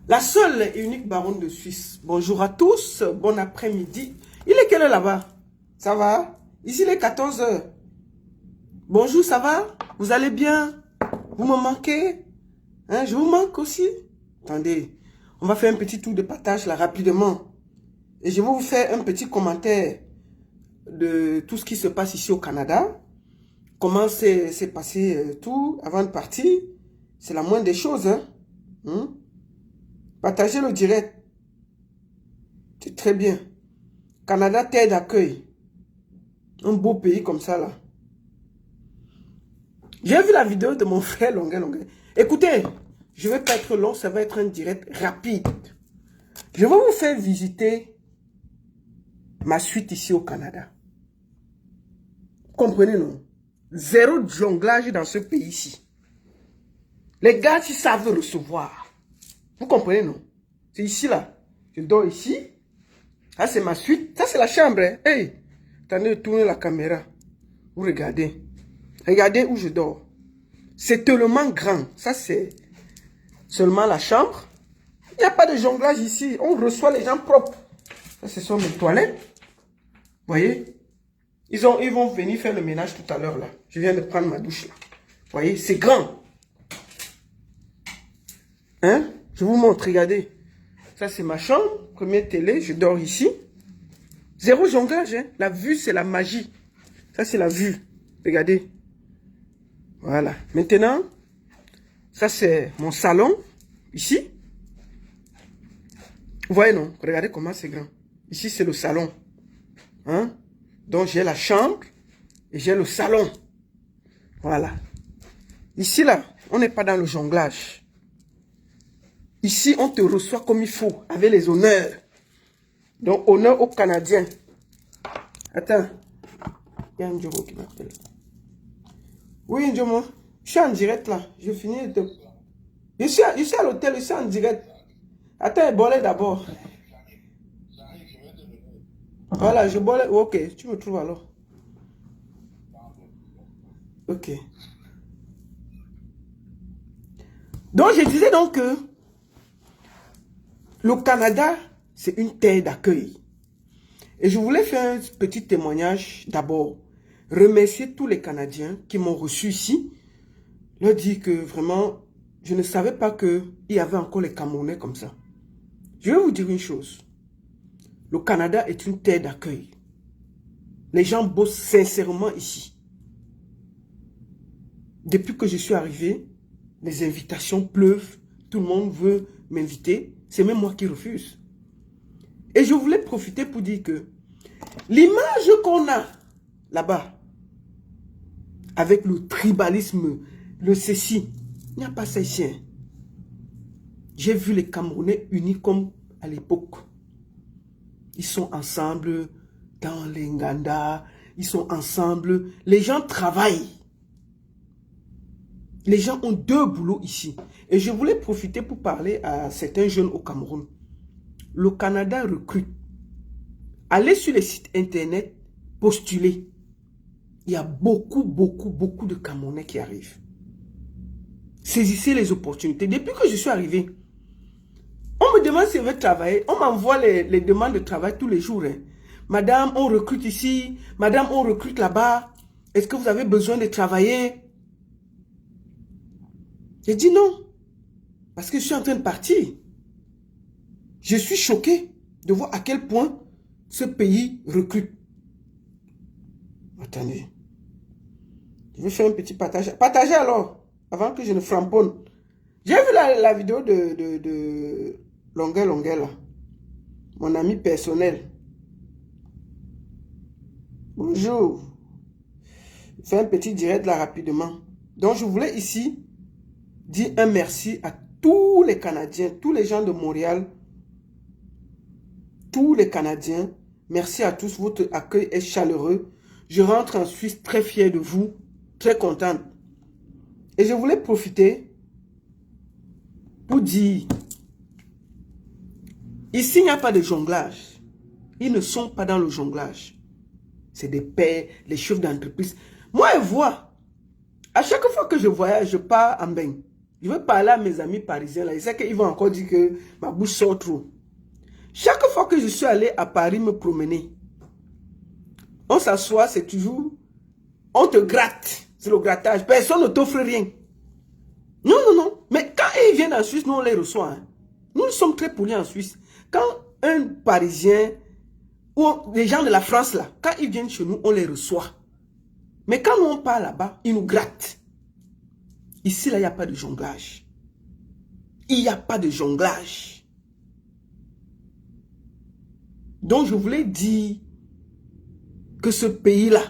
La seule et unique baronne de Suisse. Bonjour à tous, bon après-midi. Il est quelle heure là-bas? Ça va? Ici il est 14 h. Bonjour, ça va? Vous allez bien? Vous me manquez? Hein, je vous manque aussi? Attendez, on va faire un petit tour de partage là rapidement. Et je vais vous faire un petit commentaire de tout ce qui se passe ici au Canada. Comment s'est passé tout avant de partir. C'est la moindre des choses. Hein? Partagez le direct. C'est très bien. Canada, terre d'accueil. Un beau pays comme ça là. J'ai vu la vidéo de mon frère Longuet. Écoutez, je ne vais pas être long, ça va être un direct rapide. Je vais vous faire visiter ma suite ici au Canada. Comprenez, non? Zéro jonglage dans ce pays-ci. Les gars, ils savent recevoir. Vous comprenez, non? C'est ici, là. Je dors ici. Ça, c'est ma suite. Ça, c'est la chambre. Hein? Hey, attendez de tourner la caméra. Vous regardez. Regardez où je dors. C'est tellement grand. Ça, c'est seulement la chambre. Il n'y a pas de jonglage ici. On reçoit les gens propres. Ça, ce sont mes toilettes. Vous voyez? Ils vont venir faire le ménage tout à l'heure, là. Je viens de prendre ma douche, là. Vous voyez? C'est grand. Hein? Je vous montre, regardez. Ça, c'est ma chambre. Première télé, je dors ici. Zéro jonglage, hein? La vue, c'est la magie. Ça, c'est la vue. Regardez. Voilà. Maintenant, ça, c'est mon salon. Ici. Vous voyez, non? Regardez comment c'est grand. Ici, c'est le salon. Hein? Donc, j'ai la chambre et j'ai le salon. Voilà. Ici, là, on n'est pas dans le jonglage. Ici, on te reçoit comme il faut, avec les honneurs. Donc, honneur aux Canadiens. Attends. Il y a un Ndjomo qui m'appelle. Oui, Ndjomo. Je suis en direct, là. Je finis de... Je suis à l'hôtel, je suis en direct. Attends, bolé d'abord. Voilà, je bolé. Ok, tu me trouves alors. Ok. Donc, je disais donc que le Canada, c'est une terre d'accueil. Et je voulais faire un petit témoignage d'abord. Remercier tous les Canadiens qui m'ont reçu ici. Leur dire que vraiment, je ne savais pas qu'il y avait encore les Camerounais comme ça. Je vais vous dire une chose. Le Canada est une terre d'accueil. Les gens bossent sincèrement ici. Depuis que je suis arrivé, les invitations pleuvent. Tout le monde veut m'inviter. C'est même moi qui refuse. Et je voulais profiter pour dire que l'image qu'on a là-bas, avec le tribalisme, le ceci, il n'y a pas ça ici. Hein. J'ai vu les Camerounais unis comme à l'époque. Ils sont ensemble dans les Nganda, ils sont ensemble. Les gens travaillent. Les gens ont deux boulots ici. Et je voulais profiter pour parler à certains jeunes au Cameroun. Le Canada recrute. Allez sur les sites internet, postulez. Il y a beaucoup de Camerounais qui arrivent. Saisissez les opportunités. Depuis que je suis arrivé, on me demande si je veux travailler. On m'envoie les demandes de travail tous les jours. Hein. Madame, on recrute ici. Madame, on recrute là-bas. Est-ce que vous avez besoin de travailler? J'ai dit non. Parce que je suis en train de partir. Je suis choqué de voir à quel point ce pays recrute. Attendez. Je vais faire un petit partage. Partagez alors, avant que je ne framponne. J'ai vu la vidéo de Longuet là. Mon ami personnel. Bonjour. Je fais un petit direct là rapidement. Donc je voulais ici dire un merci à tous les Canadiens, tous les gens de Montréal, tous les Canadiens. Merci à tous, votre accueil est chaleureux. Je rentre en Suisse très fier de vous, très contente. Et je voulais profiter pour dire, ici il n'y a pas de jonglage. Ils ne sont pas dans le jonglage. C'est des pères, les chefs d'entreprise. Moi, je vois, à chaque fois que je voyage, je pars en bain. Je vais parler à mes amis parisiens là. Je sais qu'ils vont encore dire que ma bouche sort trop. Chaque fois que je suis allé à Paris me promener, on s'assoit, c'est toujours... On te gratte. C'est le grattage. Personne ne t'offre rien. Non, non, non. Mais quand ils viennent en Suisse, nous on les reçoit. Hein. Nous sommes très polis en Suisse. Quand un Parisien ou des gens de la France là, quand ils viennent chez nous, on les reçoit. Mais quand nous on part là-bas, ils nous grattent. Ici là, il n'y a pas de jonglage. Il n'y a pas de jonglage. Donc je voulais dire que ce pays-là,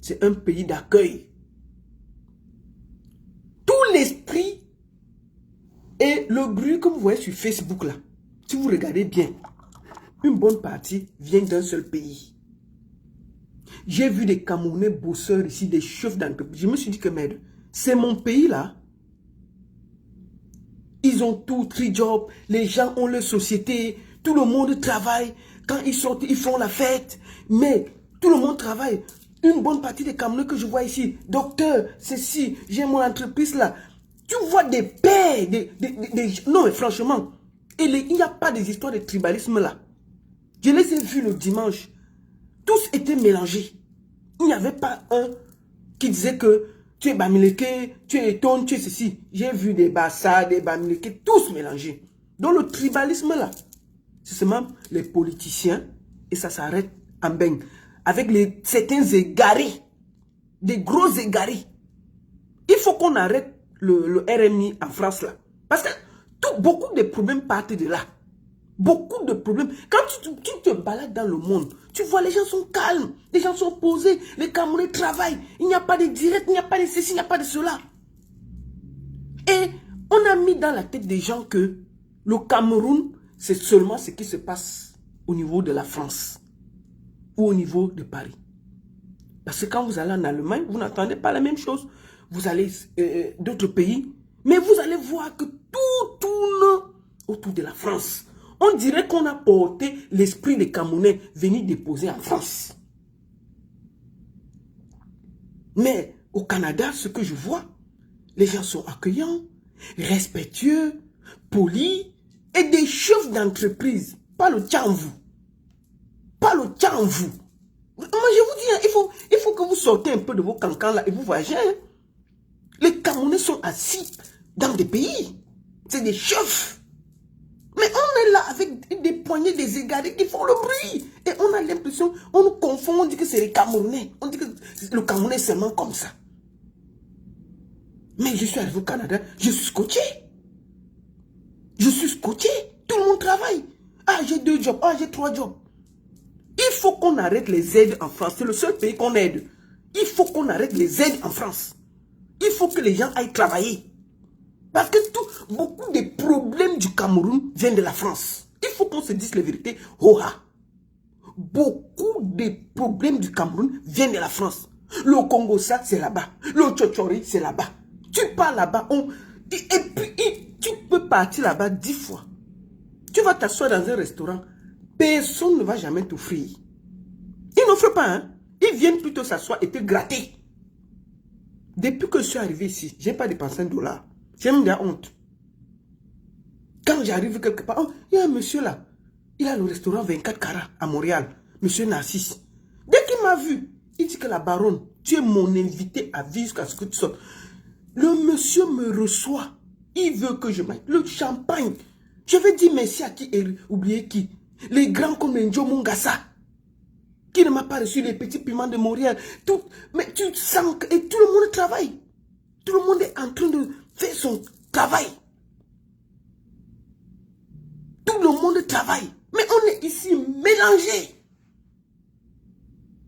c'est un pays d'accueil. Tout l'esprit et le bruit que vous voyez sur Facebook là, si vous regardez bien, une bonne partie vient d'un seul pays. J'ai vu des Camerounais bosseurs ici, des chefs d'entreprise. Je me suis dit que merde, c'est mon pays là. Ils ont tout, 3 jobs, les gens ont leur société, tout le monde travaille. Quand ils sortent, ils font la fête. Mais tout le monde travaille. Une bonne partie des Camerounais que je vois ici, docteur, ceci, j'ai mon entreprise là. Tu vois des pères, non mais franchement, il n'y a pas des histoires de tribalisme là. Je les ai vus le dimanche. Tous étaient mélangés. Il n'y avait pas un qui disait que tu es Bamileke, tu es Eton, tu es ceci. J'ai vu des Bassa, des Bamileke, tous mélangés. Donc le tribalisme là, c'est seulement les politiciens et ça s'arrête en beigne. Avec certains égarés, des gros égarés. Il faut qu'on arrête le RMI en France là. Parce que beaucoup de problèmes partent de là. Beaucoup de problèmes. Quand tu te balades dans le monde, tu vois les gens sont calmes, les gens sont posés, les Camerounais travaillent. Il n'y a pas de direct, il n'y a pas de ceci, il n'y a pas de cela. Et on a mis dans la tête des gens que le Cameroun, c'est seulement ce qui se passe au niveau de la France ou au niveau de Paris. Parce que quand vous allez en Allemagne, vous n'entendez pas la même chose. Vous allez d'autres pays, mais vous allez voir que tout tourne autour de la France. On dirait qu'on a porté l'esprit des Camerounais venir déposer en France. Mais au Canada, ce que je vois, les gens sont accueillants, respectueux, polis et des chefs d'entreprise. Pas le tchanvou. Pas le tchanvou. Moi, je vous dis, il faut que vous sortez un peu de vos cancans là et vous voyagez. Hein. Les Camerounais sont assis dans des pays. C'est des chefs. Mais on est là avec des poignées, des égarés qui font le bruit. Et on a l'impression, on nous confond, on dit que c'est les Camerounais. On dit que le Camerounais est seulement comme ça. Mais je suis arrivé au Canada, je suis scotché. Je suis scotché. Tout le monde travaille. Ah, j'ai 2 jobs. Ah, j'ai 3 jobs. Il faut qu'on arrête les aides en France. C'est le seul pays qu'on aide. Il faut qu'on arrête les aides en France. Il faut que les gens aillent travailler. Parce que beaucoup des problèmes du Cameroun viennent de la France. Il faut qu'on se dise la vérité. Beaucoup des problèmes du Cameroun viennent de la France. Le Congo, ça, c'est là-bas. Le Tchotchori, c'est là-bas. Tu pars là-bas. Et puis, tu peux partir là-bas 10 fois. Tu vas t'asseoir dans un restaurant. Personne ne va jamais t'offrir. Ils n'offrent pas, hein. Ils viennent plutôt s'asseoir et te gratter. Depuis que je suis arrivé ici, je n'ai pas dépensé $1. J'ai même de la honte. Quand j'arrive quelque part, oh, il y a un monsieur là. Il a le restaurant 24 carats à Montréal. Monsieur Narcisse. Dès qu'il m'a vu, il dit que la baronne, tu es mon invité à vivre jusqu'à ce que tu sortes. Le monsieur me reçoit. Il veut que je mange le champagne. Je vais dire merci à qui et oublier qui. Les grands comme Njo Mungasa. Qui ne m'a pas reçu les petits piments de Montréal. Mais tu sens que et tout le monde travaille. Tout le monde est en train de faire son travail. Tout le monde travaille. Mais on est ici mélangé.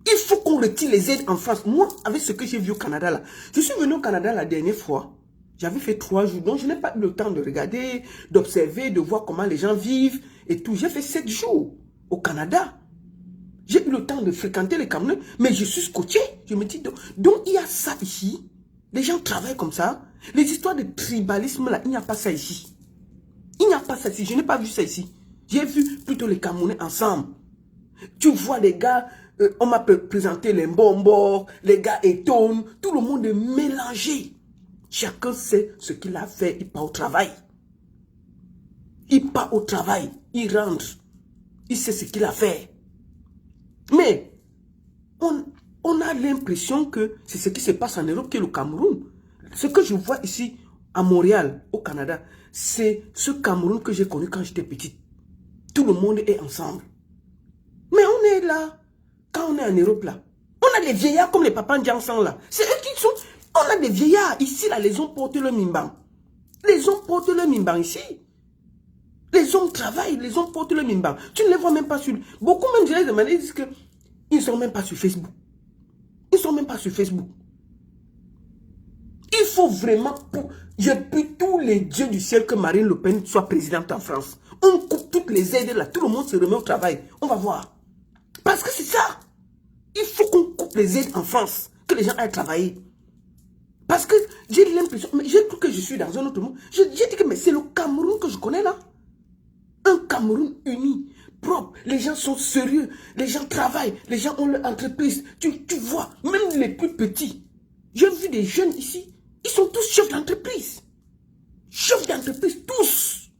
Il faut qu'on retire les aides en France. Moi, avec ce que j'ai vu au Canada là, je suis venu au Canada la dernière fois. J'avais fait 3 jours. Donc, je n'ai pas eu le temps de regarder, d'observer, de voir comment les gens vivent et tout. J'ai fait 7 jours au Canada. J'ai eu le temps de fréquenter les Camerounais, mais je suis scotché. Je me dis, donc il y a ça ici. Les gens travaillent comme ça. Les histoires de tribalisme là, il n'y a pas ça ici. Il n'y a pas ça ici. Je n'ai pas vu ça ici. J'ai vu plutôt les Camerounais ensemble. Tu vois les gars, on m'a présenté les Mbombo, les gars Eton, tout le monde est mélangé. Chacun sait ce qu'il a fait, il part au travail. Il part au travail, il rentre. Il sait ce qu'il a fait. Mais, on a l'impression que c'est ce qui se passe en Europe qui est le Cameroun. Ce que je vois ici, à Montréal, au Canada, c'est ce Cameroun que j'ai connu quand j'étais petite. Tout le monde est ensemble. Mais on est là, quand on est en Europe là, on a des vieillards comme les papas Ndiansang là. C'est eux qui sont... On a des vieillards ici là, les hommes portent le mimban. Les hommes portent le mimban ici. Les hommes travaillent, les hommes portent le mimban. Tu ne les vois même pas sur... Beaucoup même, je les demande, ils disent qu'ils ne sont même pas sur Facebook. Ils ne sont même pas sur Facebook. Il faut vraiment... Je prie tous les dieux du ciel que Marine Le Pen soit présidente en France. On coupe toutes les aides là, tout le monde se remet au travail. On va voir. Parce que c'est ça. Il faut qu'on coupe les aides en France, que les gens aillent travailler. Parce que j'ai l'impression, mais j'ai cru que je suis dans un autre monde. J'ai dit que c'est le Cameroun que je connais là. Un Cameroun uni, propre. Les gens sont sérieux, les gens travaillent, les gens ont leur entreprise. Tu vois, même les plus petits. J'ai vu des jeunes ici, ils sont tous chefs d'entreprise. Chefs d'entreprise, tous.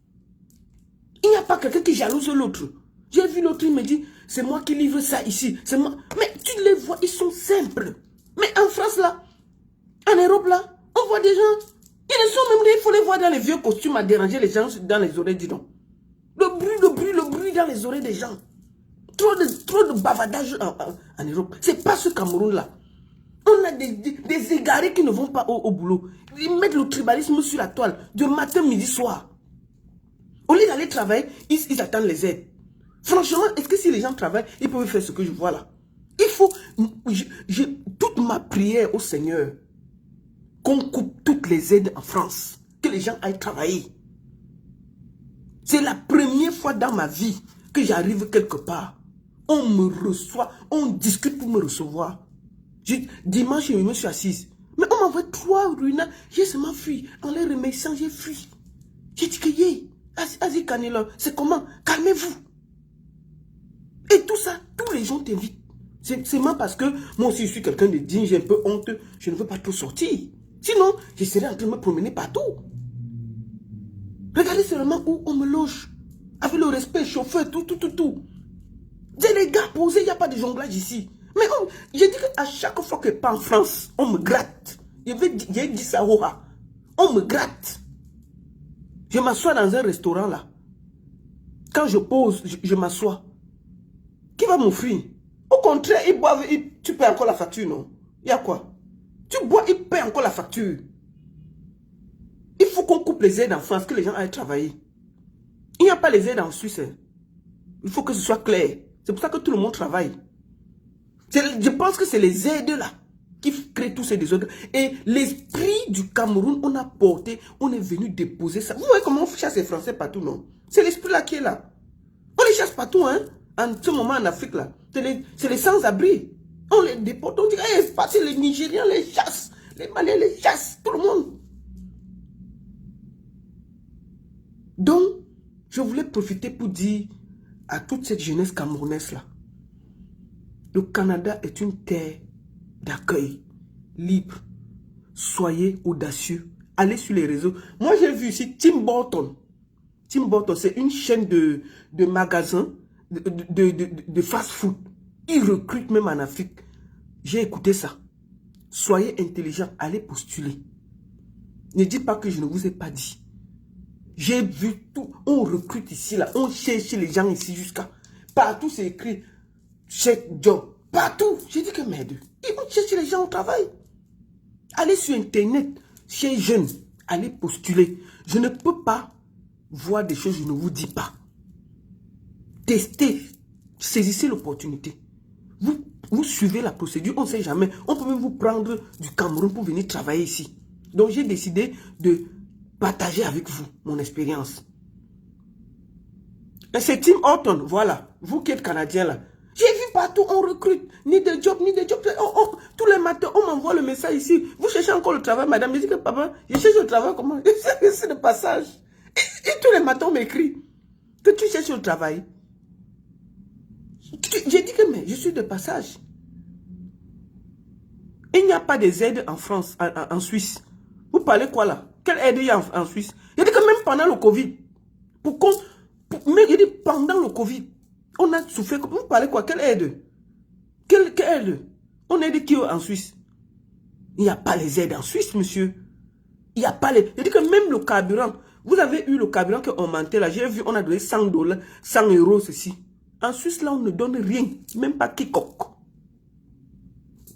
Il n'y a pas quelqu'un qui jalouse l'autre. J'ai vu l'autre, il me dit, c'est moi qui livre ça ici. C'est moi. Mais tu les vois, ils sont simples. Mais en France là, en Europe là, on voit des gens, ils ne sont même, il faut les voir dans les vieux costumes à déranger les gens dans les oreilles, dis donc. Le bruit dans les oreilles des gens. Trop de bavardage en Europe. C'est pas ce Cameroun là. On a des égarés qui ne vont pas au boulot. Ils mettent le tribalisme sur la toile, de matin, midi, soir. Au lieu d'aller travailler, ils attendent les aides. Franchement, est-ce que si les gens travaillent, ils peuvent faire ce que je vois là? Il faut... toute ma prière au Seigneur, qu'on coupe toutes les aides en France, que les gens aillent travailler. C'est la première fois dans ma vie que j'arrive quelque part. On me reçoit, on discute pour me recevoir. Dimanche, je me suis assise. Mais on m'envoie 3 ruines. J'ai seulement fui. En les remerciant, j'ai fui. J'ai dit que, Azi Kanelo, c'est comment? Calmez-vous. Et tout ça, tous les gens t'invitent. C'est même parce que moi aussi, je suis quelqu'un de digne, j'ai un peu honte. Je ne veux pas trop sortir. Sinon, je serais en train de me promener partout. Regardez seulement où on me loge. Avec le respect, chauffeur, tout. J'ai les gars posés, il n'y a pas de jonglage ici. Mais j'ai dit qu'à chaque fois que je pars en France, on me gratte. J'ai dit ça, on me gratte. Je m'assois dans un restaurant là. Quand je pose, je m'assois. Qui va m'offrir? Au contraire, ils boivent, tu paies encore la facture, non? Il y a quoi? Tu bois, ils paient encore la facture. Il faut qu'on coupe les aides en France, que les gens aillent travailler. Il n'y a pas les aides en Suisse. Hein. Il faut que ce soit clair. C'est pour ça que tout le monde travaille. Je pense que c'est les aides là qui créent tous ces désordres. Et l'esprit du Cameroun, on a porté, on est venu déposer ça. Vous voyez comment on chasse les Français partout, non? C'est l'esprit là qui est là. On les chasse partout, hein. En ce moment en Afrique là. C'est les sans-abri. On les déporte. On dit, hey, passez les Nigériens les chassent. Les Maliens les chassent. Tout le monde. Donc, je voulais profiter pour dire à toute cette jeunesse camerounaise là. Le Canada est une terre d'accueil, libre. Soyez audacieux. Allez sur les réseaux. Moi, j'ai vu ici Tim Burton. Tim Burton, c'est une chaîne de magasins, de fast-food. Ils recrutent même en Afrique. J'ai écouté ça. Soyez intelligents, allez postuler. Ne dites pas que je ne vous ai pas dit. J'ai vu tout. On recrute ici, là. On cherche les gens ici jusqu'à... Partout, c'est écrit check job. Partout. J'ai dit que merde. Ils vont chercher les gens au travail. Allez sur Internet, chez jeunes. Allez postuler. Je ne peux pas voir des choses que je ne vous dis pas. Testez. Saisissez l'opportunité. Vous suivez la procédure. On ne sait jamais. On peut même vous prendre du Cameroun pour venir travailler ici. Donc, j'ai décidé de partager avec vous mon expérience. Et c'est Tim Horton, voilà. Vous qui êtes Canadien là. J'ai vu partout, on recrute. Ni de job, ni de job. Tous les matins, on m'envoie le message ici. Vous cherchez encore le travail, madame. Je dis que papa, je cherche le travail comment? C'est le passage. Et tous les matins, on m'écrit que tu cherches le travail. J'ai dit que mais je suis de passage. Il n'y a pas des aides en France, en Suisse. Vous parlez quoi là? Quelle aide il y a en Suisse? Il dit que même pendant le Covid, mais il dit pendant le Covid, on a souffert. Vous parlez quoi? Quelle aide? Quelle aide? On aide qui en Suisse? Il n'y a pas les aides en Suisse, monsieur. Il n'y a pas les... Il dit que même le carburant, vous avez eu le carburant qui a augmenté là. J'ai vu, on a donné 100 $, 100 €, ceci. En Suisse, là, on ne donne rien. Même pas quiconque.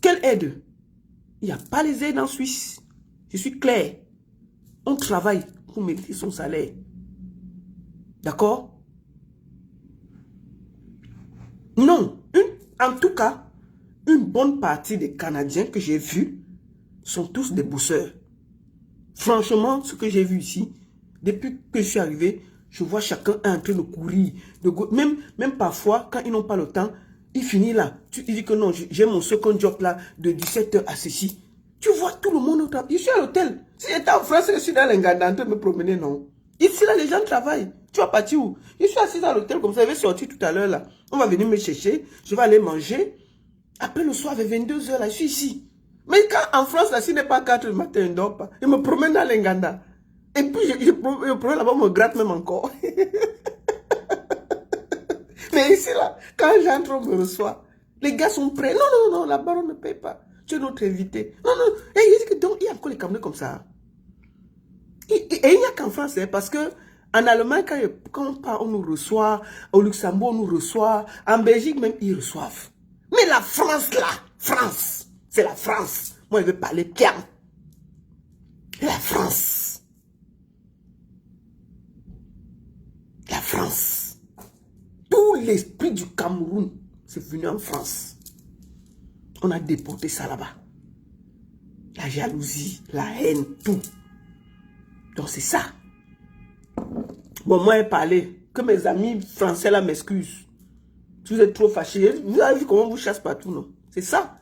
Quelle aide? Il n'y a pas les aides en Suisse. Je suis clair. On travaille pour mériter son salaire. D'accord? Non. En tout cas, une bonne partie des Canadiens que j'ai vus sont tous des bosseurs. Franchement, ce que j'ai vu ici, depuis que je suis arrivé, je vois chacun en train de courir. Même parfois, quand ils n'ont pas le temps, il finit là. Il dit que non, j'ai mon second job là, de 17 h à ceci. Tu vois tout le monde au travail. Je suis à l'hôtel. Si j'étais en France, je suis dans l'Enganda en train de me promener, non. Ici, là, les gens travaillent. Tu vas partir où? Je suis assis à l'hôtel comme ça. Je vais sortir tout à l'heure là. On va venir me chercher. Je vais aller manger. Après le soir, vers 22 h là, je suis ici. Mais quand en France, là, s'il n'est pas 4 du matin, je ne dors pas. Je me promène dans l'Enganda. Et puis, je promène là-bas, on me gratte même encore. Mais ici, là, quand j'entre, on me reçoit. Les gars sont prêts. Non, non, non, là-bas, on ne paye pas. Tu es notre invité. Non, non. Et il dit que donc, il y a encore les Camerounais comme ça. Et il n'y a qu'en France, hein, parce que en Allemagne, quand on part, on nous reçoit. Au Luxembourg, on nous reçoit. En Belgique, même, ils reçoivent. Mais la France, là, France, c'est la France. Moi, je veux parler bien. La France. La France. Tout l'esprit du Cameroun, c'est venu en France. On a déporté ça là-bas. La jalousie, la haine, tout. Donc c'est ça. Bon, moi, j'ai parlé. Que mes amis français là m'excusent. Si vous êtes trop fâchés, vous avez vu comment on vous chasse partout, non? C'est ça.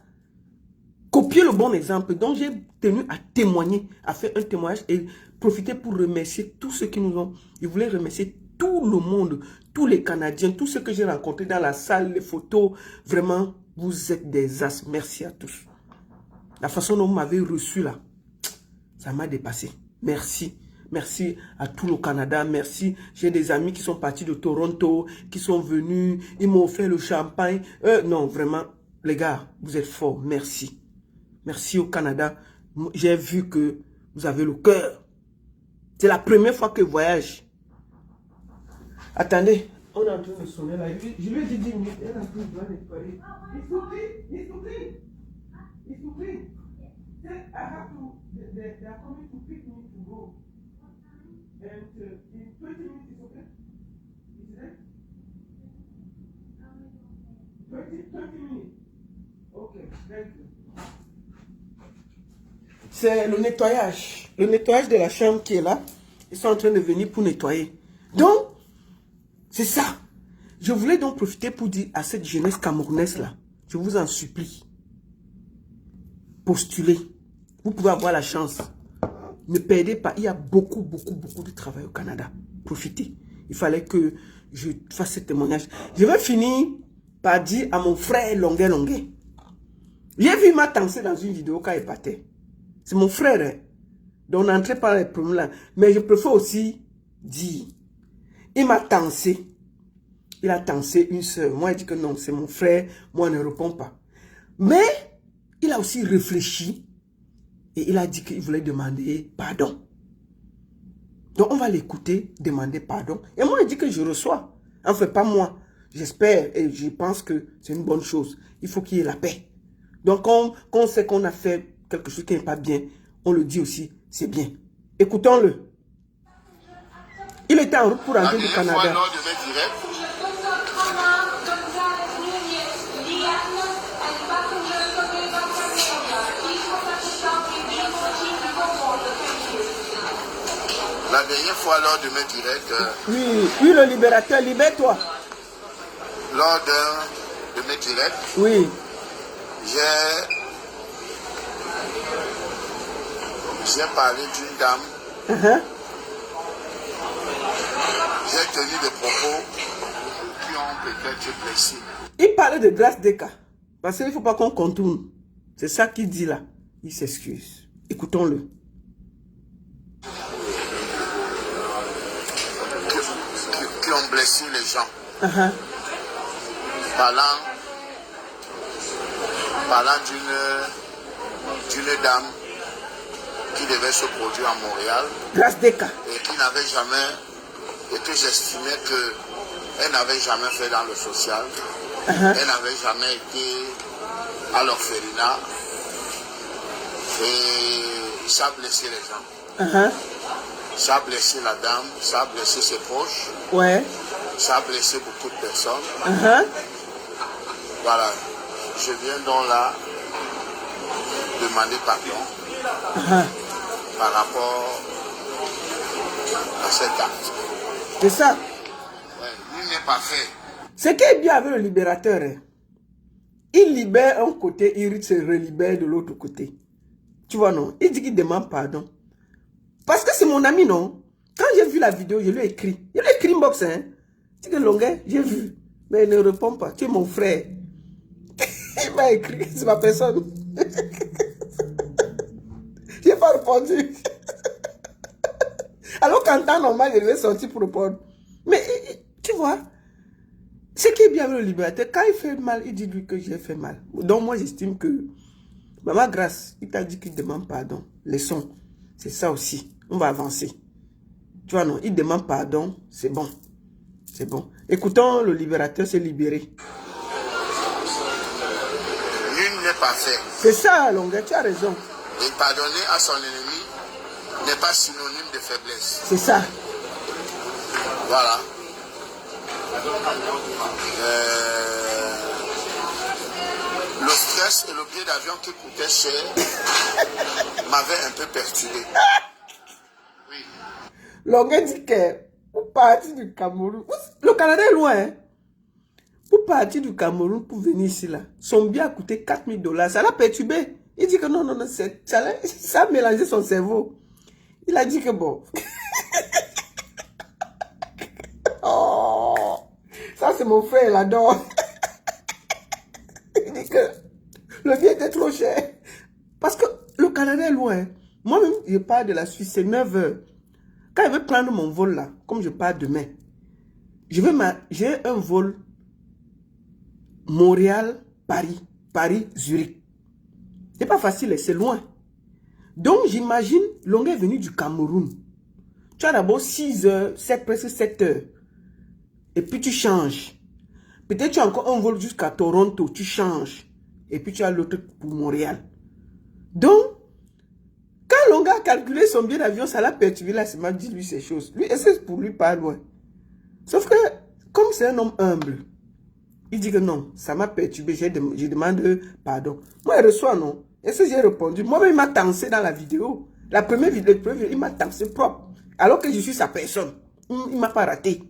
Copier le bon exemple. Donc j'ai tenu à témoigner, à faire un témoignage et profiter pour remercier tous ceux qui nous ont... Je voulais remercier tout le monde, tous les Canadiens, tous ceux que j'ai rencontrés dans la salle, les photos. Vraiment, vous êtes des as. Merci à tous. La façon dont vous m'avez reçu là, ça m'a dépassé. Merci. Merci à tout le Canada. Merci. J'ai des amis qui sont partis de Toronto, qui sont venus. Ils m'ont offert le champagne. Non, vraiment, les gars, vous êtes forts. Merci. Merci au Canada. J'ai vu que vous avez le cœur. C'est la première fois que je voyage. Attendez. On est en train de sonner là. Je lui ai dit 10 minutes. Elle est en train de nettoyer. It's okay. It's okay. It's okay. I have to... They are coming to pick me to go. And in 20 minutes, it's okay? Is it? 20 minutes. Okay, thank you. C'est le nettoyage. Le nettoyage de la chambre qui est là. Ils sont en train de venir pour nettoyer. Donc, c'est ça. Je voulais donc profiter pour dire à cette jeunesse camerounaise là, je vous en supplie, postulez. Vous pouvez avoir la chance. Ne perdez pas. Il y a beaucoup de travail au Canada. Profitez. Il fallait que je fasse ce témoignage. Je vais finir par dire à mon frère Longuet. J'ai vu ma danser dans une vidéo quand il partait. C'est mon frère. Hein. Donc n'entrez pas dans les problèmes là. Mais je préfère aussi dire. Il m'a dansé. Il a dansé une soeur. Moi, il dit que non, c'est mon frère. Moi, ne réponds pas. Mais il a aussi réfléchi. Et il a dit qu'il voulait demander pardon. Donc on va l'écouter, demander pardon. Et moi, il dit que je reçois. Enfin, pas moi. J'espère et je pense que c'est une bonne chose. Il faut qu'il y ait la paix. Donc quand on sait qu'on a fait quelque chose qui n'est pas bien, on le dit aussi, c'est bien. Écoutons-le. Il était en route pour rentrer du Canada. La dernière fois, lors de mes directs... Oui, le libérateur, libère-toi. Lors de mes directs... Oui. J'ai parlé d'une dame. J'ai tenu des propos qui ont peut-être blessé. Il parlait de grâce des cas. Parce qu'il ne faut pas qu'on contourne. C'est ça qu'il dit là. Il s'excuse. Écoutons-le. blessé les gens. Uh-huh. Parlant d'une dame qui devait se produire à Montréal. Grâce Deka. Et qui n'avait jamais, et que j'estimais qu'elle n'avait jamais fait dans le social. Uh-huh. Elle n'avait jamais été à l'orphelinat. Et ça a blessé les gens. Uh-huh. Ça a blessé la dame, ça a blessé ses proches. Ouais. Ça a blessé beaucoup de personnes. Uh-huh. Voilà. Je viens donc là demander pardon Uh-huh. par rapport à cet acte. C'est ça. Ouais, il n'est pas fait. Ce qui est bien avec le libérateur, hein, il libère un côté, il se relibère de l'autre côté. Tu vois, non? Il dit qu'il demande pardon. Parce que c'est mon ami, non? Quand j'ai vu la vidéo, je lui ai écrit. Je lui ai écrit inbox, hein. Tu dis que Longuet, j'ai vu. Mais il ne répond pas. Tu es mon frère. Il m'a écrit, c'est ma personne. Je n'ai pas répondu. Alors qu'en temps normal, je devais sortir pour répondre. Mais tu vois, ce qui est bien avec le libérateur, quand il fait mal, il dit lui que j'ai fait mal. Donc moi, j'estime que Maman Grâce, il t'a dit qu'il demande pardon. Laissons. C'est ça aussi. On va avancer. Tu vois, non, il demande pardon. C'est bon. C'est bon. Écoutons, le libérateur s'est libéré. Nul n'est pas fait. C'est ça, Longuet, tu as raison. Et pardonner à son ennemi n'est pas synonyme de faiblesse. C'est ça. Voilà. Le stress et le billet d'avion qui coûtait cher m'avaient un peu perturbé. Oui. Longuet dit que pour partir du Cameroun, le Canada est loin, hein? Pour partir du Cameroun, pour venir ici, là, son billet a coûté $4000. Ça l'a perturbé. Il dit que non, ça a mélangé son cerveau. Il a dit que bon. Oh, ça c'est mon frère, il adore. Il dit que le billet était trop cher. Parce que le Canada est loin. Moi-même, je pars de la Suisse, c'est 9 heures. Quand je vais prendre mon vol là, comme je pars demain, j'ai un vol Montréal-Paris, Paris-Zurich. C'est pas facile, c'est loin. Donc, j'imagine, Longuet est venu du Cameroun. Tu as d'abord 6 heures, presque 7 heures. Et puis tu changes. Peut-être tu as encore un vol jusqu'à Toronto, tu changes. Et puis tu as l'autre pour Montréal. Donc, quand Longuet a calculé son billet d'avion, ça l'a perturbé là, c'est m'a dit lui ces choses. Lui, c'est pour lui pas loin. Sauf que, comme c'est un homme humble, il dit que non, ça m'a perturbé, je demande pardon. Moi, il reçoit non. Et ça, j'ai répondu. Moi-même, il m'a tancé dans la vidéo. La première vidéo, il m'a tancé propre. Alors que je suis sa personne. Il ne m'a pas raté.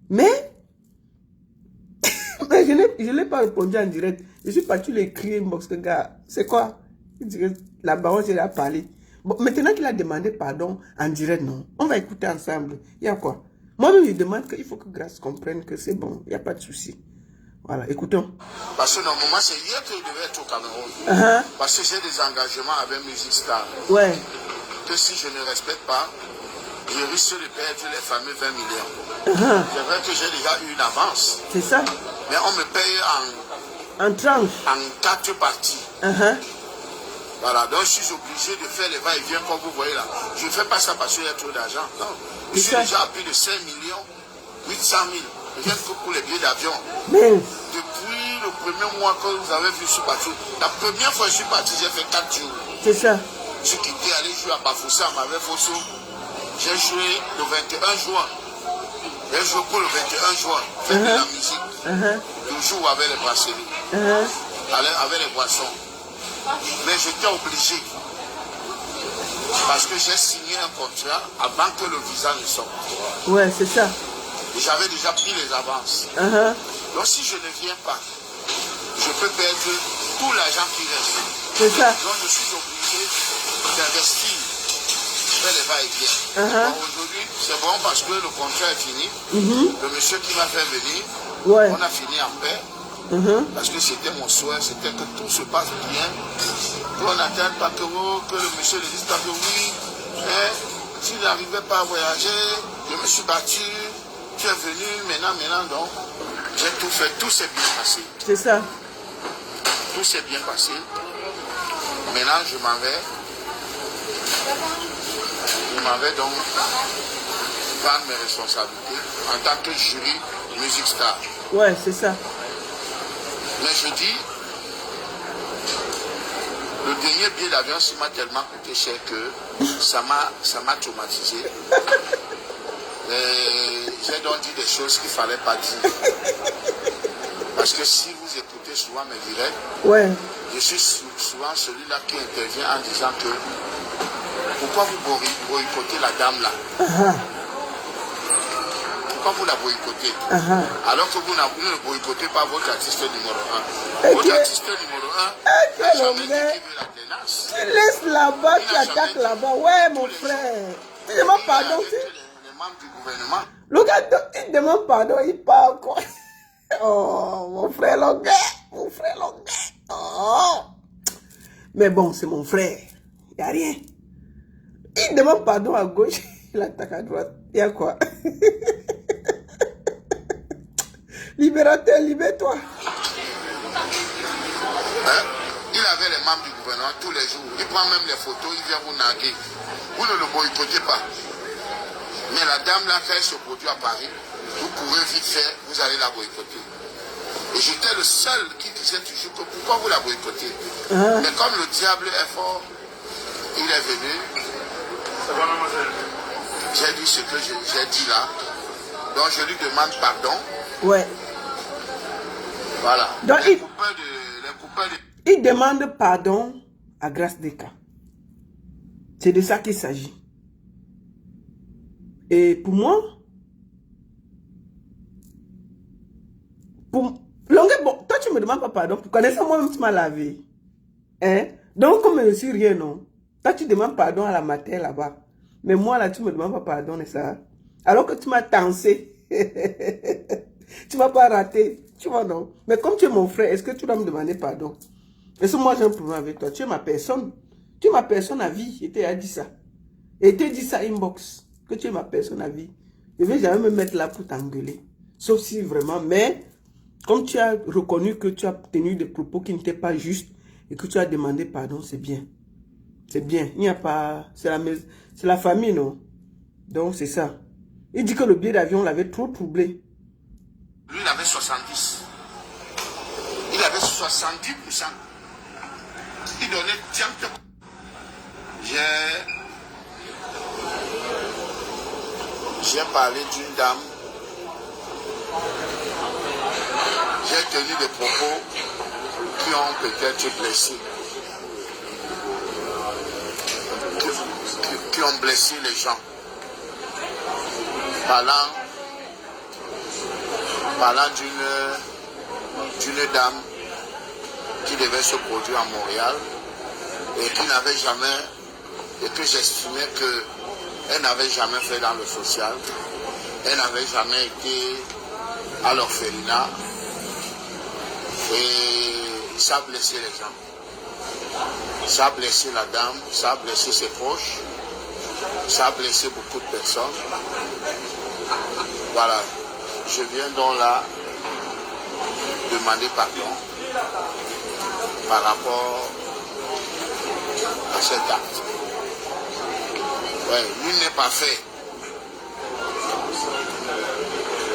Mais je ne l'ai pas répondu en direct. Je suis parti lui écrire inbox, gars, c'est quoi? Il dit que la baronne, elle a parlé. Bon, maintenant qu'il a demandé pardon en direct, non. On va écouter ensemble. Il y a quoi? Moi-même, je demande qu'il faut que Grâce comprenne que c'est bon. Il n'y a pas de souci. Voilà, écoutons. Parce que normalement, c'est hier que je devais être au Cameroun. Parce que j'ai des engagements avec Music Star. Ouais. Que si je ne respecte pas, je risque de perdre les fameux 20 millions. C'est vrai que j'ai déjà eu une avance. C'est ça. Mais on me paye en tranche. En 4 parties. Voilà, donc je suis obligé de faire les va-et-vient comme vous voyez là. Je ne fais pas ça parce qu'il y a trop d'argent. Non. Je suis déjà à plus de 5 millions 800 000. Rien que pour les billets d'avion. Depuis le premier mois que vous avez vu, je suis parti. La première fois que je suis parti, j'ai fait 4 jours. C'est ça. Je suis quitté, allé jouer à Bafoussé, à Mavé Fosso. J'ai joué le 21 juin. J'ai joué pour le 21 juin. Faire de la musique. Toujours avec les brasseries. Avec les boissons. Mais j'étais obligé. Parce que j'ai signé un contrat avant que le visa ne sorte. Ouais, c'est ça. J'avais déjà pris les avances. Donc si je ne viens pas, je peux perdre tout l'argent qui reste. C'est ça. Donc je suis obligé d'investir, faire les va-et-vient. Aujourd'hui, c'est bon parce que le contrat est fini. Le monsieur qui m'a fait venir, on a fini en paix. Parce que c'était mon souhait, c'était que tout se passe bien. Qu'on n'attende pas que le monsieur ne dise pas que oui. S'il n'arrivait pas à voyager, je me suis battu. tu es venu maintenant, donc, j'ai tout fait, tout s'est bien passé. C'est ça. Tout s'est bien passé. Maintenant, je m'en vais. Je m'en vais donc prendre mes responsabilités en tant que jury Music Star. Ouais, c'est ça. Mais je dis, le dernier billet d'avion m'a tellement coûté cher que ça m'a traumatisé. J'ai donc dit des choses qu'il ne fallait pas dire. Parce que si vous écoutez souvent mes directs, ouais. Je suis souvent celui-là qui intervient en disant que pourquoi vous boycottez la dame là? Pourquoi vous la boycottez? Alors que vous ne boycottez pas votre artiste numéro 1. Votre artiste numéro 1 n'a jamais dit qu'il veut la tenace. Tu laisses là-bas, tu attaques là-bas. Ouais, mon frère. Tu demandes pardon. Les membres du gouvernement. Le gars, il demande pardon, il parle quoi? Oh, mon frère Longuet. Mon frère Longuet. Oh. Mais bon, c'est mon frère. Il n'y a rien. Il demande pardon à gauche, il attaque à droite. Il y a quoi? Libérateur, libère-toi. Hein? Il avait les membres du gouvernement tous les jours. Il prend même les photos, il vient vous narguer. Vous ne le boycottez pas. Mais la dame là, quand elle se produit à Paris, vous pouvez vite faire, vous allez la boycotter. Et j'étais le seul qui disait toujours que pourquoi vous la boycottez. Mais comme le diable est fort, il est venu. J'ai dit ce que j'ai dit là. Donc je lui demande pardon. Ouais. Voilà. Donc, les coupeurs de... Il demande pardon à Grace Deka. C'est de ça qu'il s'agit. Et pour moi, Longuet, bon, toi tu me demandes pas pardon. Pour connaître moi-même, tu m'as lavé. Hein? Donc, comme je ne suis rien, non. Toi tu demandes pardon à la matin là-bas. Mais moi là, tu me demandes pas pardon, n'est-ce pas? Alors que tu m'as tensé. Tu m'as pas raté. Tu vois, non? Mais comme tu es mon frère, est-ce que tu dois me demander pardon? Est-ce que moi j'ai un problème avec toi? Tu es ma personne. Tu es ma personne à vie. Et tu as dit ça. Et tu as dit ça inbox. Que tu es ma personne à vie. Je ne vais jamais me mettre là pour t'engueuler. Sauf si vraiment, mais comme tu as reconnu que tu as tenu des propos qui n'étaient pas justes et que tu as demandé pardon, c'est bien. C'est bien. Il n'y a pas... C'est la famille, non? Donc c'est ça. Il dit que le billet d'avion l'avait trop troublé. Lui, il avait 70. Il avait 70%. Il donnait direct. J'ai parlé d'une dame. J'ai tenu des propos qui ont peut-être blessé. Qui ont blessé les gens. Parlant d'une dame qui devait se produire à Montréal et qui n'avait jamais, et que j'estimais qu'elle n'avait jamais fait dans le social, elle n'avait jamais été à l'orphelinat et ça a blessé les gens. Ça a blessé la dame, ça a blessé ses proches, ça a blessé beaucoup de personnes. Voilà. Je viens donc là demander pardon par rapport à cet acte. Ouais, nul n'est pas fait.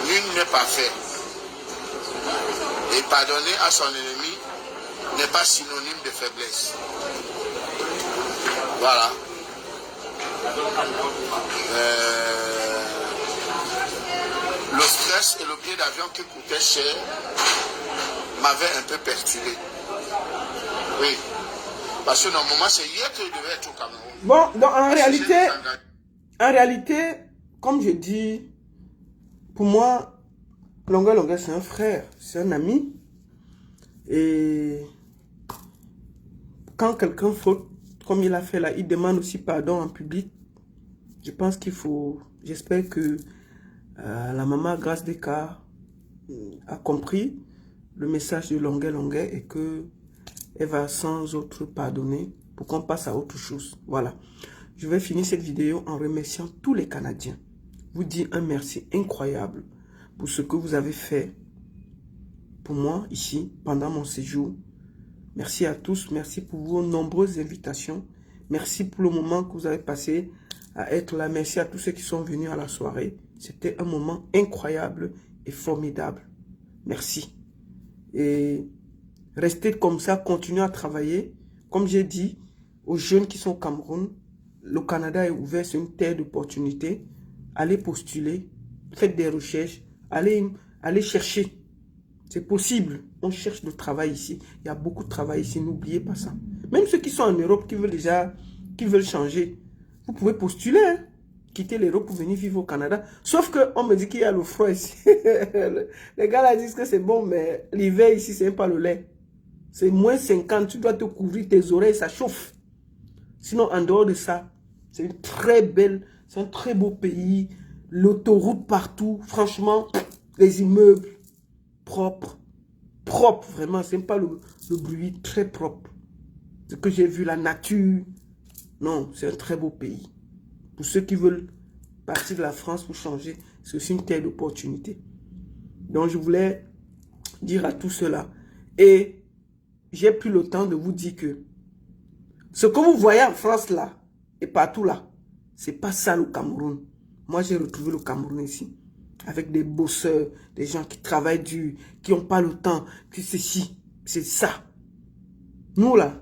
Nul n'est pas fait. Et pardonner à son ennemi n'est pas synonyme de faiblesse. Voilà. Le stress et le billet d'avion qui coûtait cher m'avaient un peu perturbé. Oui. Parce que normalement, c'est hier que je devais être au Cameroun. Bon, donc en réalité, comme je dis, pour moi, Longuet, c'est un frère, c'est un ami. Et quand quelqu'un faute, comme il a fait là, il demande aussi pardon en public. Je pense qu'il faut, j'espère que la maman Grace Deka a compris le message de Longuet et que elle va sans autre pardonner pour qu'on passe à autre chose. Voilà. Je vais finir cette vidéo en remerciant tous les Canadiens. vous dire un merci incroyable pour ce que vous avez fait pour moi ici pendant mon séjour. Merci à tous, merci pour vos nombreuses invitations. Merci pour le moment que vous avez passé à être là. Merci à tous ceux qui sont venus à la soirée. C'était un moment incroyable et formidable. Merci. Et restez comme ça, continuez à travailler. Comme j'ai dit aux jeunes qui sont au Cameroun, le Canada est ouvert, c'est une terre d'opportunités. Allez postuler, faites des recherches, allez chercher. C'est possible. On cherche du travail ici. Il y a beaucoup de travail ici, n'oubliez pas ça. Même ceux qui sont en Europe, qui veulent changer, vous pouvez postuler, hein. Quitter l'Europe pour venir vivre au Canada. Sauf qu'on me dit qu'il y a le froid ici. Les gars là disent que c'est bon, mais l'hiver ici, c'est pas le lait. C'est moins 50, tu dois te couvrir tes oreilles, ça chauffe. Sinon, en dehors de ça, c'est une très belle, c'est un très beau pays. L'autoroute partout, franchement, les immeubles propres. Propre, vraiment, c'est pas le bruit, très propre. Ce que j'ai vu, la nature. Non, c'est un très beau pays. Pour ceux qui veulent partir de la France pour changer, c'est aussi une terre d'opportunité. Donc, je voulais dire à tout cela. Et j'ai pris le temps de vous dire que ce que vous voyez en France là, et partout là, c'est pas ça le Cameroun. Moi, j'ai retrouvé le Cameroun ici. Avec des bosseurs, des gens qui travaillent dur, qui n'ont pas le temps, qui ceci, c'est ça. Nous là,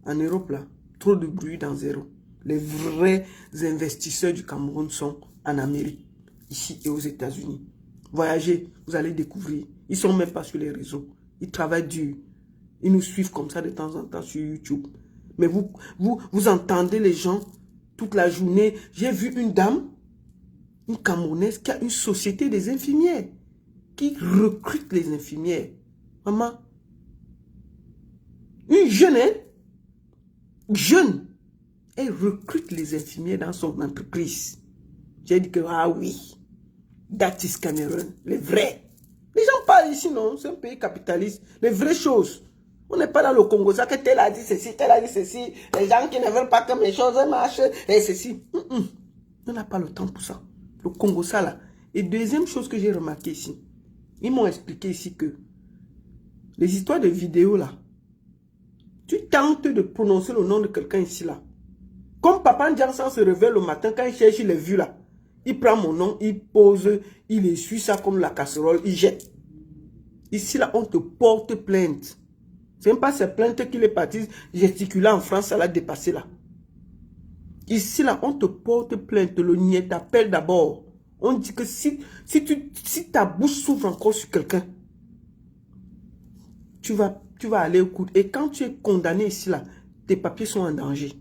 en Europe là, trop de bruit dans zéro. Les vrais investisseurs du Cameroun sont en Amérique, ici et aux États-Unis. Voyagez, vous allez découvrir. Ils ne sont même pas sur les réseaux. Ils travaillent dur. Ils nous suivent comme ça de temps en temps sur YouTube. Mais vous entendez les gens toute la journée. J'ai vu une dame, une Camerounaise, qui a une société des infirmières, qui recrute les infirmières. Maman, une jeune, hein? Jeune, elle recrute les infirmières dans son entreprise. J'ai dit que, ah oui, that is Cameroun, les vrais. Les gens parlent ici, non? C'est un pays capitaliste. Les vraies choses. On n'est pas dans le Congo, ça que tel a dit ceci, tel a dit ceci. Les gens qui ne veulent pas que mes choses marchent, et ceci. On n'a pas le temps pour ça. Le Congo, ça là. Et deuxième chose que j'ai remarqué ici, ils m'ont expliqué ici que les histoires de vidéos là, tu tentes de prononcer le nom de quelqu'un ici là. Comme Papa Ndiansan se réveille le matin, quand il cherche les vues là, il prend mon nom, il pose, il essuie ça comme la casserole, il jette. Ici là, on te porte plainte. C'est même pas ces plaintes qu'il est parti gesticuler en France, ça l'a dépassé là. Ici là, on te porte plainte, le niais t'appelle d'abord. On dit que si ta bouche s'ouvre encore sur quelqu'un, tu vas aller au coude. Et quand tu es condamné ici là, tes papiers sont en danger.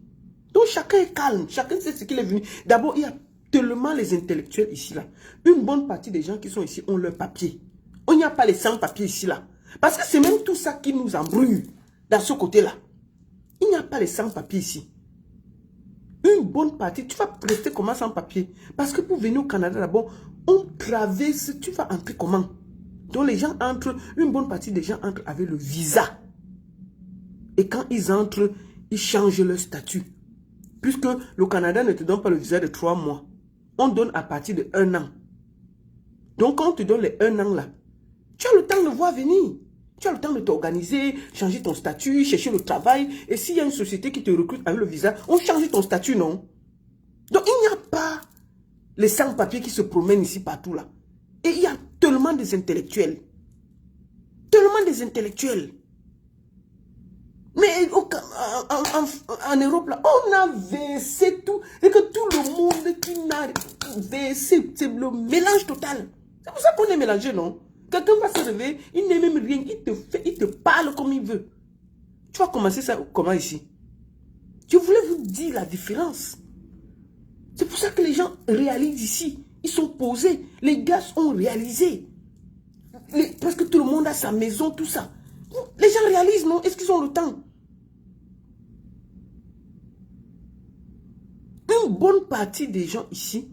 Donc chacun est calme, chacun sait ce qu'il est venu. D'abord, il y a tellement les intellectuels ici là. Une bonne partie des gens qui sont ici ont leurs papiers. On n'y a pas les sans-papiers ici là. Parce que c'est même tout ça qui nous embrouille dans ce côté-là. Il n'y a pas les sans-papiers ici. Une bonne partie, tu vas rester comment sans papier? Parce que pour venir au Canada d'abord, on traverse, tu vas entrer comment? Donc les gens entrent, une bonne partie des gens entrent avec le visa. Et quand ils entrent, ils changent leur statut. Puisque le Canada ne te donne pas le visa de 3 mois. On donne à partir de 1 an. Donc quand on te donne les 1 an là, tu as le temps de voir venir. Tu as le temps de t'organiser, changer ton statut, chercher le travail. Et s'il y a une société qui te recrute avec le visa, on change ton statut, non? Donc il n'y a pas les sans-papiers qui se promènent ici partout là. Et il y a tellement des intellectuels. Tellement des intellectuels. Mais en Europe, là, on a versé tout. Et que tout le monde qui n'a versé, c'est le mélange total. C'est pour ça qu'on est mélangé, non? Quelqu'un va se réveiller, il n'est même rien, il te parle comme il veut. Tu vas commencer ça comment ici? Je voulais vous dire la différence. C'est pour ça que les gens réalisent ici. Ils sont posés. Les gars ont réalisé. Presque tout le monde a sa maison, tout ça. Les gens réalisent, non? Est-ce qu'ils ont le temps? Une bonne partie des gens ici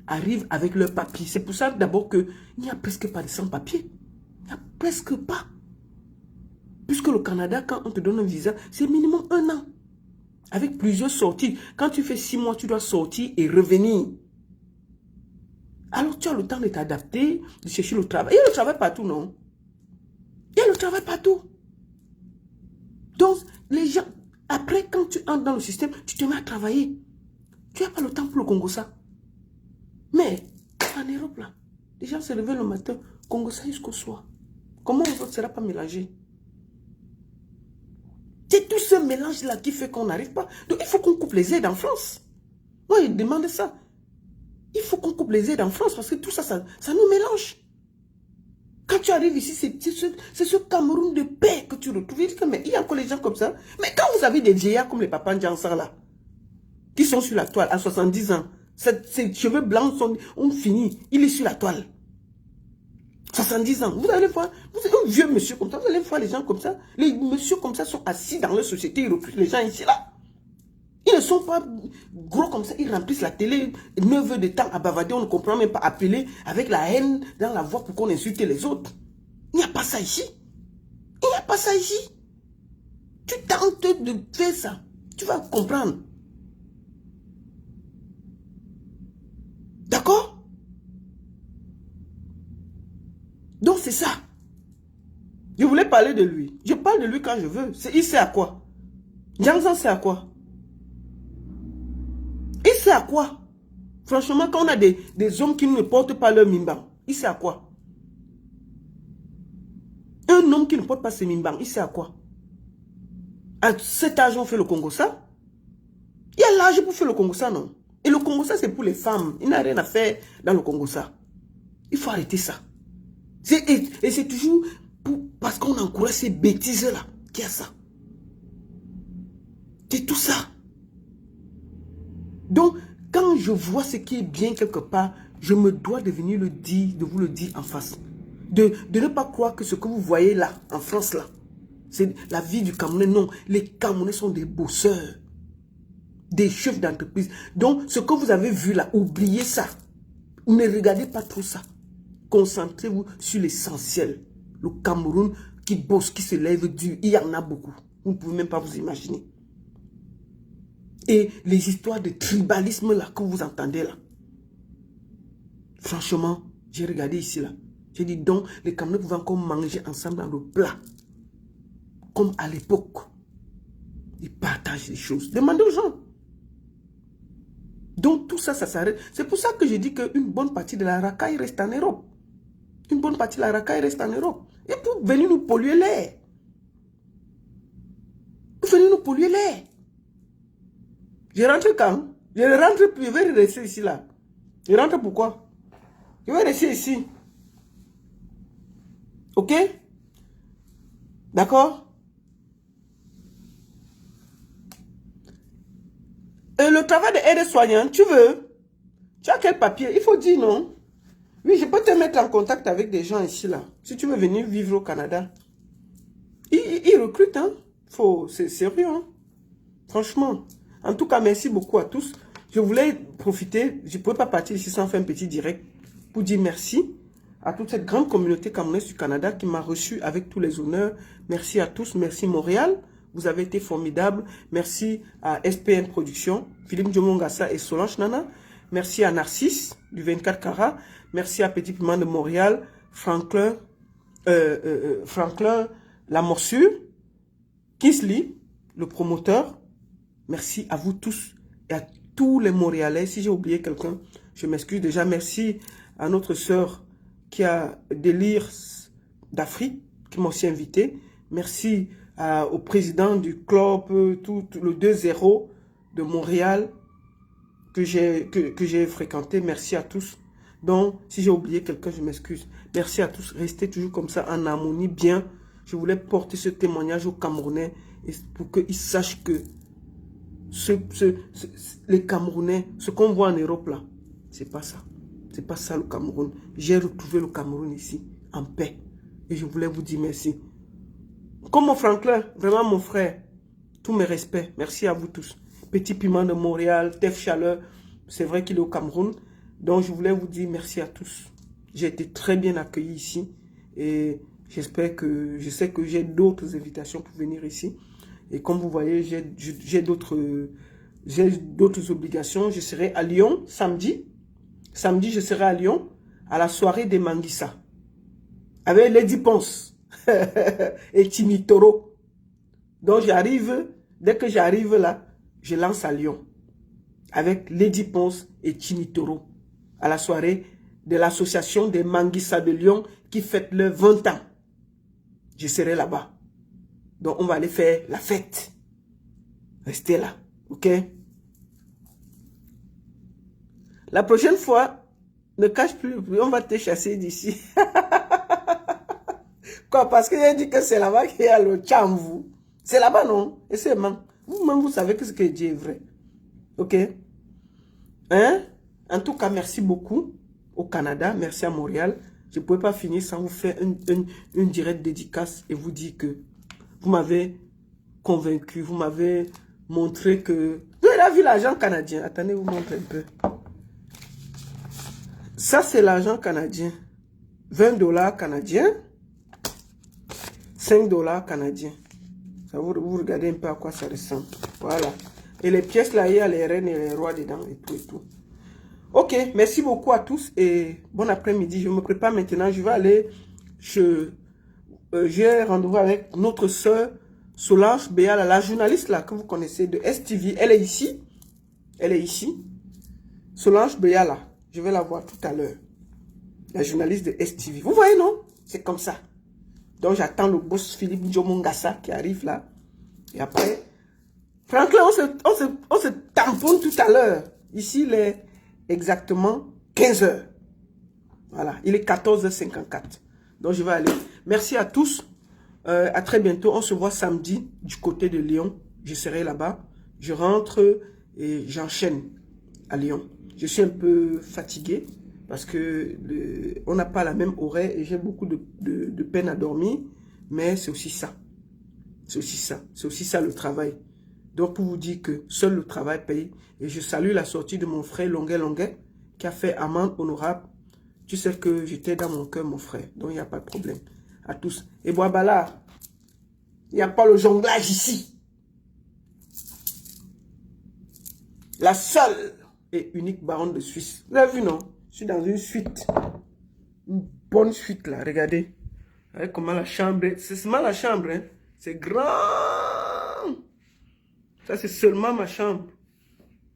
arrivent avec leurs papiers. C'est pour ça d'abord qu'il n'y a presque pas de sans-papiers. Il n'y a presque pas. Puisque le Canada, quand on te donne un visa, c'est minimum 1 an. Avec plusieurs sorties. Quand tu fais 6 mois, tu dois sortir et revenir. Alors tu as le temps de t'adapter, de chercher le travail. Il y a le travail partout, non? Il y a le travail partout. Donc, les gens, après, quand tu entres dans le système, tu te mets à travailler. Tu n'as pas le temps pour le Congo ça. Mais, en Europe, là, les gens se réveillent le matin, Congo ça jusqu'au soir. Comment on ne sera pas mélangé? C'est tout ce mélange-là qui fait qu'on n'arrive pas. Donc, il faut qu'on coupe les aides en France. Moi, je demande ça. Il faut qu'on coupe les aides en France parce que tout ça, ça nous mélange. Quand tu arrives ici, c'est ce Cameroun de paix que tu retrouves. Mais il y a encore les gens comme ça. Mais quand vous avez des vieillards comme les papas Ndiansar là, qui sont sur la toile à 70 ans, ses cheveux blancs ont fini, il est sur la toile. 70 ans, vous allez voir, vous êtes un vieux monsieur comme ça, vous allez voir les gens comme ça. Les messieurs comme ça sont assis dans leur société, ils recrutent les gens ici là. Ils ne sont pas gros comme ça, ils remplissent la télé 9 heures de temps à bavarder, on ne comprend même pas, appeler avec la haine dans la voix pour qu'on insulte les autres. Il n'y a pas ça ici. Il n'y a pas ça ici. Tu tentes de faire ça, tu vas comprendre. D'accord? Donc c'est ça. Je voulais parler de lui. Je parle de lui quand je veux. Il sait à quoi? Jansan sait à quoi? Il sait à quoi? Franchement, quand on a des hommes qui ne portent pas leur mimbang, il sait à quoi? Un homme qui ne porte pas ses mimbang, il sait à quoi? À cet âge, on fait le Congo ça? Il y a l'âge pour faire le Congo ça, non? Et le Congo ça, c'est pour les femmes. Il n'a rien à faire dans le Congo ça. Il faut arrêter ça. Et c'est toujours parce qu'on encourage ces bêtises-là qu'il y a ça. C'est tout ça. Donc, quand je vois ce qui est bien quelque part, je me dois de venir le dire, de vous le dire en face. De ne pas croire que ce que vous voyez là, en France là, c'est la vie du Camerounais. Non, les Camerounais sont des bosseurs, des chefs d'entreprise. Donc, ce que vous avez vu là, oubliez ça. Ne regardez pas trop ça. Concentrez-vous sur l'essentiel. Le Cameroun qui bosse, qui se lève dur, il y en a beaucoup. Vous ne pouvez même pas vous imaginer. Et les histoires de tribalisme là que vous entendez là. Franchement, j'ai regardé ici là. J'ai dit donc, les Camerounais pouvaient encore manger ensemble dans le plat. Comme à l'époque. Ils partagent les choses. Demandez aux gens. Donc tout ça, ça s'arrête. C'est pour ça que je dis qu'une bonne partie de la racaille reste en Europe. Une bonne partie de la racaille reste en Europe. Et pour venir nous polluer l'air. Pour venir nous polluer l'air. Je rentre quand? Je ne rentre plus, je vais rester ici là. Je rentre pourquoi? Je vais rester ici. Ok? D'accord? Le travail d'aide-soignant, tu veux? Tu as quel papier? Il faut dire non. Oui, je peux te mettre en contact avec des gens ici là. Si tu veux venir vivre au Canada. Ils recrutent, hein? C'est sérieux, hein? Franchement. En tout cas, merci beaucoup à tous. Je voulais profiter, je ne pouvais pas partir ici sans faire un petit direct pour dire merci à toute cette grande communauté camerounaise du Canada qui m'a reçu avec tous les honneurs. Merci à tous, merci Montréal, vous avez été formidables. Merci à SPN Productions, Philippe Diomongassa et Solange Nana. Merci à Narcisse du 24 carats. Merci à Petit Piment de Montréal, Franklin La Morsure, Kinsley, le promoteur. Merci à vous tous et à tous les Montréalais. Si j'ai oublié quelqu'un, je m'excuse déjà. Merci à notre sœur qui a Délire d'Afrique, qui m'a aussi invité. Merci au président du club, tout le 2-0 de Montréal que j'ai fréquenté. Merci à tous. Donc, si j'ai oublié quelqu'un, je m'excuse. Merci à tous. Restez toujours comme ça en harmonie, bien. Je voulais porter ce témoignage aux Camerounais pour qu'ils sachent que les Camerounais, ce qu'on voit en Europe là, c'est pas ça. C'est pas ça le Cameroun. J'ai retrouvé le Cameroun ici, en paix. Et je voulais vous dire merci. Comme mon Franklin, vraiment mon frère, tous mes respects. Merci à vous tous. Petit Piment de Montréal, Tef Chaleur, c'est vrai qu'il est au Cameroun. Donc je voulais vous dire merci à tous. J'ai été très bien accueilli ici. Et j'espère que, je sais que j'ai d'autres invitations pour venir ici. Et comme vous voyez, j'ai d'autres obligations. Je serai à Lyon samedi Samedi, je serai à Lyon, à la soirée des Manguissa. Avec Lady Ponce et Timi Toro. Donc j'arrive, dès que j'arrive là, je lance à Lyon. Avec Lady Ponce et Timi Toro. À la soirée de l'association des Manguissa de Lyon qui fête leurs 20 ans. Je serai là-bas. Donc on va aller faire la fête. Restez là, ok? La prochaine fois, ne cache plus, on va te chasser d'ici. Quoi, parce que j'ai dit que c'est là-bas qu'il y a le Tchamvou. C'est là-bas, non? Et c'est vous-même, vous savez que ce que je dis est vrai. Ok? Hein? En tout cas, merci beaucoup au Canada, merci à Montréal. Je ne pouvais pas finir sans vous faire une directe dédicace et vous dire que vous m'avez convaincu, vous m'avez montré que... Vous avez vu l'argent canadien? Attendez, vous montre un peu. Ça, c'est l'argent canadien. 20 $ canadiens. 5 $ canadiens. Ça, vous regardez un peu à quoi ça ressemble. Voilà. Et les pièces là, il y a les reines et les rois dedans et tout et tout. Ok, merci beaucoup à tous et bon après-midi. Je me prépare maintenant. Je vais aller... j'ai rendez-vous avec notre soeur Solange Béala, la journaliste là que vous connaissez de STV. Elle est ici. Elle est ici. Solange Béala. Je vais la voir tout à l'heure. La journaliste de STV. Vous voyez, non? C'est comme ça. Donc, j'attends le boss Philippe Njomongassa qui arrive là. Et après, Franklin, on se tamponne tout à l'heure. Ici, il est exactement 15 h. Voilà, il est 14h54. Donc, je vais aller. Merci à tous. À très bientôt. On se voit samedi du côté de Lyon. Je serai là-bas. Je rentre et j'enchaîne à Lyon. Je suis un peu fatigué parce que on n'a pas la même horaire et j'ai beaucoup de peine à dormir. Mais c'est aussi ça. C'est aussi ça. C'est aussi ça le travail. Donc pour vous dire que seul le travail paye. Et je salue la sortie de mon frère Longuet qui a fait amende honorable. Tu sais que j'étais dans mon cœur mon frère. Donc il n'y a pas de problème. À tous. Et Boabala, il n'y a pas le jonglage ici. La seule et unique baronne de Suisse. Vous avez vu, non? Je suis dans une suite. Une bonne suite, là. Regardez. Regardez comment la chambre est. C'est seulement la chambre, hein. C'est grand. Ça, c'est seulement ma chambre.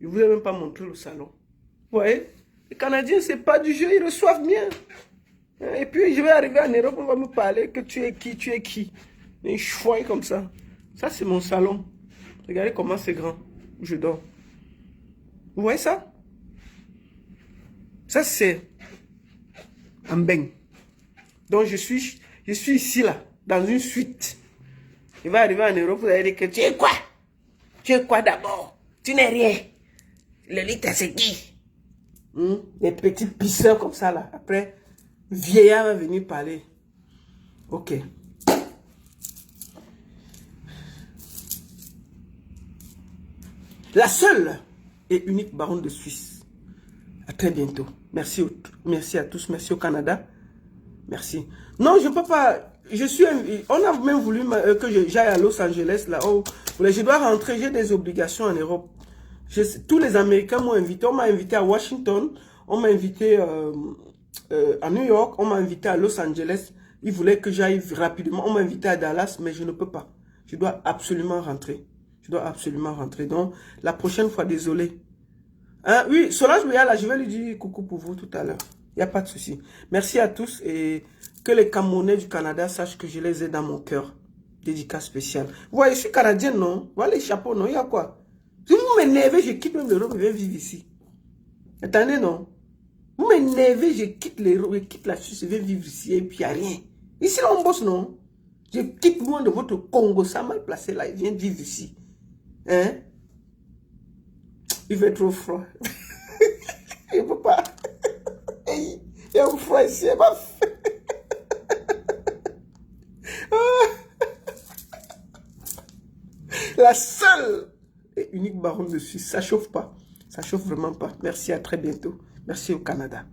Je ne vous ai même pas montré le salon. Vous voyez? Les Canadiens, c'est pas du jeu. Ils reçoivent bien. Et puis, je vais arriver en Europe, on va me parler que tu es qui, tu es qui. Un chouin comme ça. Ça, c'est mon salon. Regardez comment c'est grand. Où je dors. Vous voyez ça? Ça, c'est un bain. Donc, je suis ici, là, dans une suite. Il va arriver en Europe, vous allez dire que tu es quoi? Tu es quoi d'abord? Tu n'es rien. Le lit, c'est qui? Les petits pisseurs comme ça, là. Après, vieillard va venir parler. Ok. La seule et unique baronne de Suisse. À très bientôt. Merci à tous. Merci au Canada. Merci. Non, je ne peux pas. On a même voulu que j'aille à Los Angeles. Là. Oh, je dois rentrer. J'ai des obligations en Europe. Tous les Américains m'ont invité. On m'a invité à Washington. On m'a invité à New York. On m'a invité à Los Angeles. Ils voulaient que j'aille rapidement. On m'a invité à Dallas, mais je ne peux pas. Je dois absolument rentrer. Je dois absolument rentrer. Donc, la prochaine fois, désolé. Hein? Oui, Solange Béala, je vais lui dire coucou pour vous tout à l'heure. Il n'y a pas de souci. Merci à tous et que les Camerounais du Canada sachent que je les ai dans mon cœur. Dédicace spéciale. Vous voyez, je suis canadien, non? Voilà les chapeaux, non? Il y a quoi? Si vous m'énervez, je quitte même l'Europe et je viens vivre ici. Attendez, non? Vous m'énervez, je quitte l'Europe, je quitte la Suisse, je viens vivre ici et puis il n'y a rien. Ici, là, on bosse, non? Je quitte loin de votre Congo, ça mal placé là, il vient vivre ici. Hein? Il fait trop froid. Il ne peut pas. Il y a un froid ici. La seule et unique baronne de Suisse. Ça chauffe pas. Ça chauffe vraiment pas. Merci, à très bientôt. Merci au Canada.